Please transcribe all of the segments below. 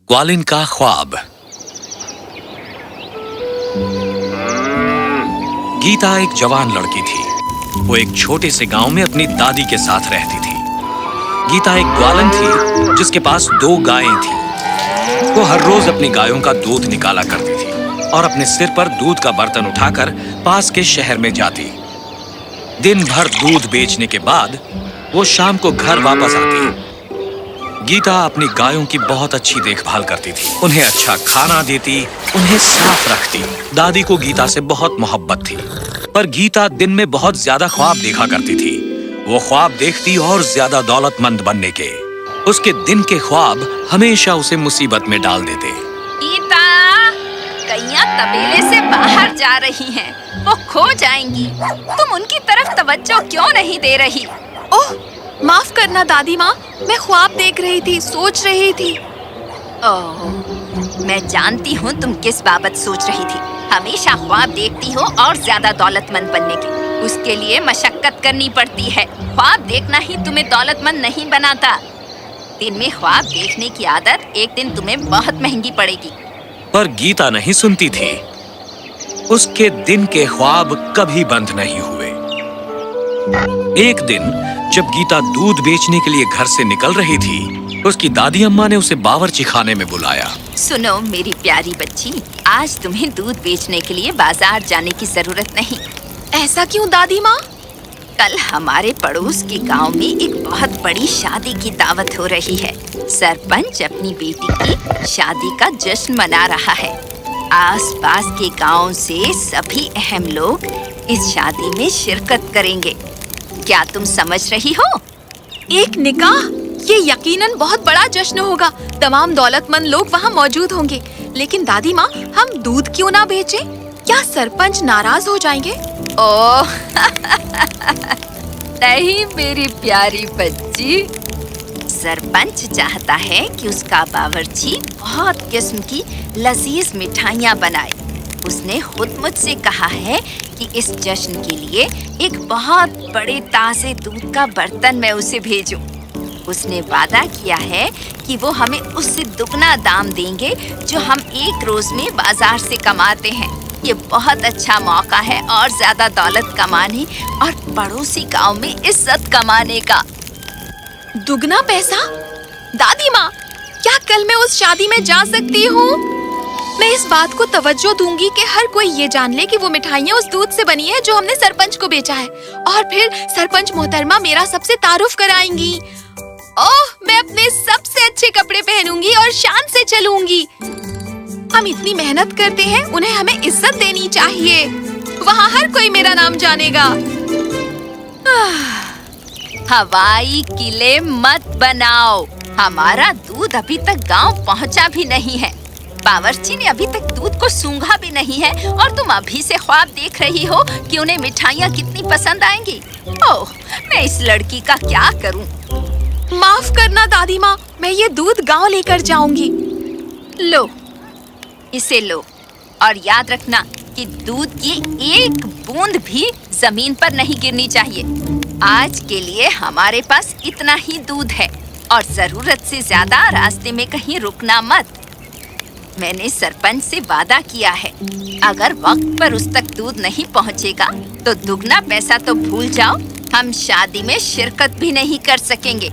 ग्वालिन का ख्वाब। गीता एक जवान लड़की थी। वो एक छोटे से गांव में अपनी दादी के साथ रहती थी। गीता एक ग्वालन थी जिसके पास 2 गायें थी। वो हर रोज अपनी गायों का दूध निकाला करती थी और अपने सिर पर दूध का बर्तन उठाकर पास के शहर में जाती। दिन भर दूध बेचने के बाद वो शाम को घर वापस आती। गीता अपनी गायों की बहुत अच्छी देखभाल करती थी। उन्हें अच्छा खाना देती, उन्हें साफ रखती। दादी को गीता से बहुत मोहब्बत थी, पर गीता दिन में बहुत ज्यादा ख्वाब देखा करती थी। वो ख्वाब देखती और ज्यादा दौलतमंद बनने के। उसके दिन के ख्वाब हमेशा उसे मुसीबत में डाल देते। गीता, गैया तबेले से बाहर जा रही हैं। वो खो जाएंगी। तुम उनकी तरफ तवज्जो क्यों नहीं दे रही? ओह, माफ करना दादी माँ, मैं ख्वाब देख रही थी, सोच रही थी। ओह, मैं जानती हूँ तुम किस बाबत सोच रही थी। हमेशा ख्वाब देखती हो और ज्यादा दौलतमंद बनने की। उसके लिए मशक्कत करनी पड़ती है। ख्वाब देखना ही तुम्हें दौलतमंद नहीं बनाता। दिन में ख्वाब देखने की आदत एक दिन तुम्हें बहुत महंगी पड़ेगी। पर गीता नहीं सुनती थी। उसके दिन के ख्वाब कभी बंद नहीं हुए। एक दिन जब गीता दूध बेचने के लिए घर से निकल रही थी, उसकी दादी अम्मा ने उसे बावर्ची खाने में बुलाया। सुनो मेरी प्यारी बच्ची, आज तुम्हें दूध बेचने के लिए बाजार जाने की जरूरत नहीं। ऐसा क्यों दादी माँ? कल हमारे पड़ोस के गांव में एक बहुत बड़ी शादी की दावत हो रही है। सरपंच अपनी बेटी की शादी का जश्न मना रहा है। आसपास के गांव से सभी अहम लोग इस शादी में शिरकत करेंगे। क्या तुम समझ रही हो? एक निकाह? ये यकीनन बहुत बड़ा जश्न होगा। तमाम दौलतमंद लोग वहाँ मौजूद होंगे। लेकिन दादी माँ, हम दूध क्यों ना बेचें? क्या सरपंच नाराज हो जाएंगे? ओह नहीं मेरी प्यारी बच्ची, सरपंच चाहता है कि उसका बावर्ची बहुत किस्म की लजीज मिठाइयाँ बनाए। उसने खुद मुझसे कहा है कि इस जश्न के लिए एक बहुत बड़े ताजे दूध का बर्तन मैं उसे भेजूं। उसने वादा किया है कि वो हमें उससे दुगना दाम देंगे जो हम एक रोज में बाजार से कमाते हैं। ये बहुत अच्छा मौका है और ज्यादा दौलत कमाने और पड़ोसी गांव में इज्जत कमाने का। दुगना पैसा? दादी माँ, क्या कल मैं उस शादी में जा सकती हूँ? मैं इस बात को तवज्जो दूंगी कि हर कोई ये जान ले कि वो मिठाइयाँ उस दूध से बनी है जो हमने सरपंच को बेचा है। और फिर सरपंच मोहतरमा मेरा सबसे तारुफ कराएंगी। ओह, मैं अपने सबसे अच्छे कपड़े पहनूंगी और शान से चलूंगी। हम इतनी मेहनत करते हैं, उन्हें हमें इज्जत देनी चाहिए। वहाँ हर कोई मेरा नाम जानेगा। हवाई किले मत बनाओ। हमारा दूध अभी तक गांव पहुंचा भी नहीं है। बावर्ची ने अभी तक दूध को सूंघा भी नहीं है और तुम अभी से ख्वाब देख रही हो कि उन्हें मिठाइयाँ कितनी पसंद आएंगी। ओह, मैं इस लड़की का क्या करूं? माफ करना दादी माँ, मैं ये दूध गांव लेकर जाऊंगी। लो, इसे लो और याद रखना कि दूध की एक बूंद भी जमीन पर नहीं गिरनी चाहिए। आज के लिए हमारे पास इतना ही दूध है और जरूरत से ज्यादा रास्ते में कहीं रुकना मत। मैंने सरपंच से वादा किया है, अगर वक्त पर उस तक दूध नहीं पहुंचेगा तो दुगना पैसा तो भूल जाओ, हम शादी में शिरकत भी नहीं कर सकेंगे।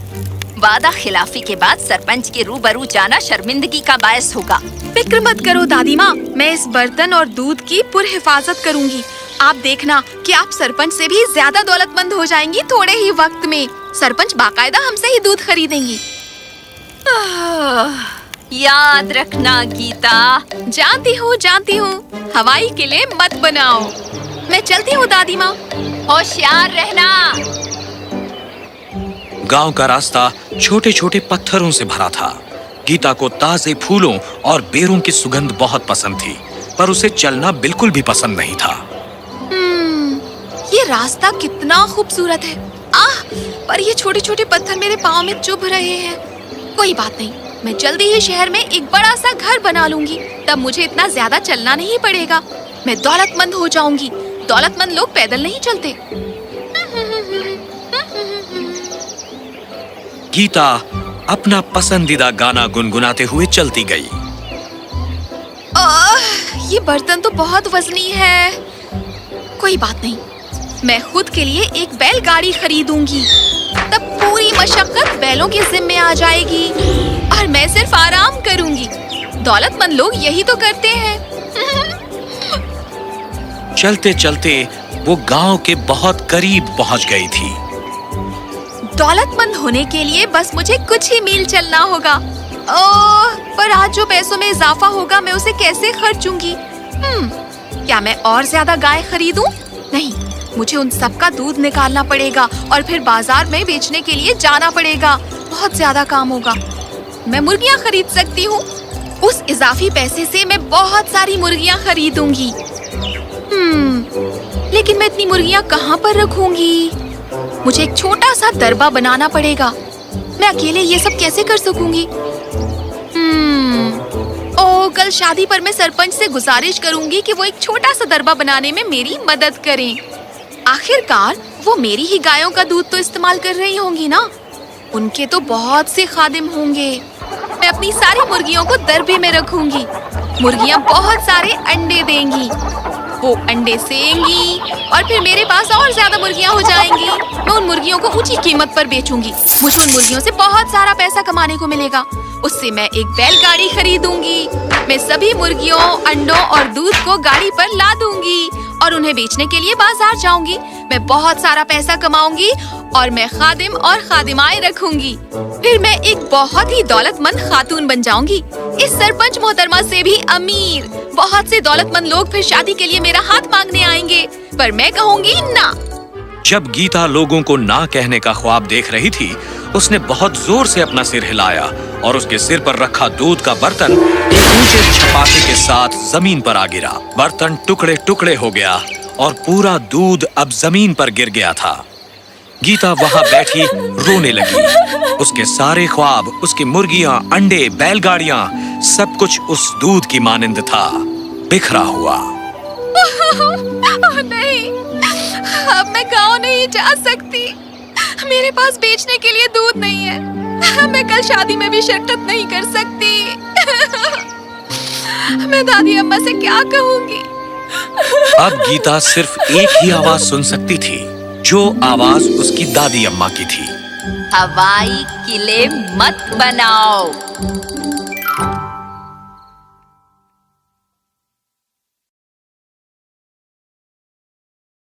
वादा खिलाफी के बाद सरपंच के रूबरू जाना शर्मिंदगी का बायस होगा। फिक्र मत करो दादी माँ, मैं इस बर्तन और दूध की पूरी हिफाजत करूंगी। आप देखना कि आप सरपंच से भी ज्यादा दौलतमंद हो जाएंगी थोड़े ही वक्त में। सरपंच बाकायदा हमसे ही दूध खरीदेंगी। याद रखना गीता। जानती हूँ, हवाई किले मत बनाओ। मैं चलती हूँ दादी माँ। होशियार रहना। गांव का रास्ता छोटे छोटे पत्थरों से भरा था। गीता को ताजे फूलों और बेरों की सुगंध बहुत पसंद थी, पर उसे चलना बिल्कुल भी पसंद नहीं था। ये रास्ता कितना खूबसूरत है। पर ये छोटे छोटे पत्थर मेरे पाँव में चुभ रहे हैं। कोई बात नहीं, मैं जल्दी ही शहर में एक बड़ा सा घर बना लूंगी। तब मुझे इतना ज्यादा चलना नहीं पड़ेगा। मैं दौलतमंद हो जाऊंगी। दौलतमंद लोग पैदल नहीं चलते। गीता अपना पसंदीदा गाना गुनगुनाते हुए चलती गई। ये बर्तन तो बहुत वजनी है। कोई बात नहीं, मैं खुद के लिए एक बैलगाड़ी खरीदूंगी। तब पूरी मशक्कत बैलों के जिम्मे आ जाएगी और मैं सिर्फ आराम करूंगी। दौलतमंद लोग यही तो करते हैं। चलते चलते वो गांव के बहुत करीब पहुंच गई थी। दौलतमंद होने के लिए बस मुझे कुछ ही मील चलना होगा। ओह, पर आज जो पैसों में इजाफा होगा मैं उसे कैसे खर्चूंगी? क्या मैं और ज्यादा गाय खरीदूं? नहीं, मुझे उन सब का दूध निकालना पड़ेगा और फिर बाजार में बेचने के लिए जाना पड़ेगा। बहुत ज्यादा काम होगा। मैं मुर्गियां खरीद सकती हूँ। उस इजाफी पैसे से मैं बहुत सारी मुर्गियां खरीदूंगी। लेकिन मैं इतनी मुर्गियां कहाँ पर रखूंगी? मुझे एक छोटा सा दरबा बनाना पड़ेगा। मैं अकेले ये सब कैसे कर सकूंगी? कल शादी पर मैं सरपंच से गुजारिश करूंगी कि वो एक छोटा सा दरबा बनाने में मेरी मदद करें। आखिरकार वो मेरी ही गायों का दूध तो इस्तेमाल कर रही होंगी ना। उनके तो बहुत से खादिम होंगे। मैं अपनी सारी मुर्गियों को दरबे में रखूंगी। मुर्गियां बहुत सारे अंडे देंगी। वो अंडे सेंगी और फिर मेरे पास और ज्यादा मुर्गियां हो जाएंगी। मैं उन मुर्गियों को ऊंची कीमत पर बेचूंगी। मुझे उन मुर्गियों से बहुत सारा पैसा कमाने को मिलेगा। उससे मैं एक बैलगाड़ी खरीदूंगी। मैं सभी मुर्गियों, अंडों और दूध को गाड़ी पर ला दूंगी और उन्हें बेचने के लिए बाजार जाऊंगी। मैं बहुत सारा पैसा कमाऊंगी और मैं खादिम और खादिमाएं रखूंगी। फिर मैं एक बहुत ही दौलतमंद खातून बन जाऊंगी। इस सरपंच मोहतरमा से भी अमीर। बहुत से दौलतमंद लोग फिर शादी के लिए मेरा हाथ मांगने आएंगे, पर मैं कहूंगी ना। जब गीता लोगों को ना कहने का ख्वाब देख रही थी, उसने बहुत जोर से अपना सिर हिलाया और उसके सिर पर रखा दूध का बर्तन एक ऊंचे छपाके के साथ जमीन पर आ गिरा। बर्तन टुकड़े टुकड़े हो गया और पूरा दूध अब जमीन पर गिर गया था। गीता वहां बैठी रोने लगी। उसके सारे ख्वाब, उसकी मुर्गियां, अंडे, बैलगाड़ियां, सब कुछ उस दूध की मानिंद था, बिखरा हुआ। नहीं, अब मैं गाँव नहीं जा सकती। मेरे पास बेचने के लिए दूध नहीं है। मैं कल शादी में भी शिरकत नहीं कर सकती। मैं दादी अम्मा से क्या कहूँगी? अब गीता सिर्फ एक ही आवाज सुन सकती थी, जो आवाज उसकी दादी अम्मा की थी। हवाई किले मत बनाओ,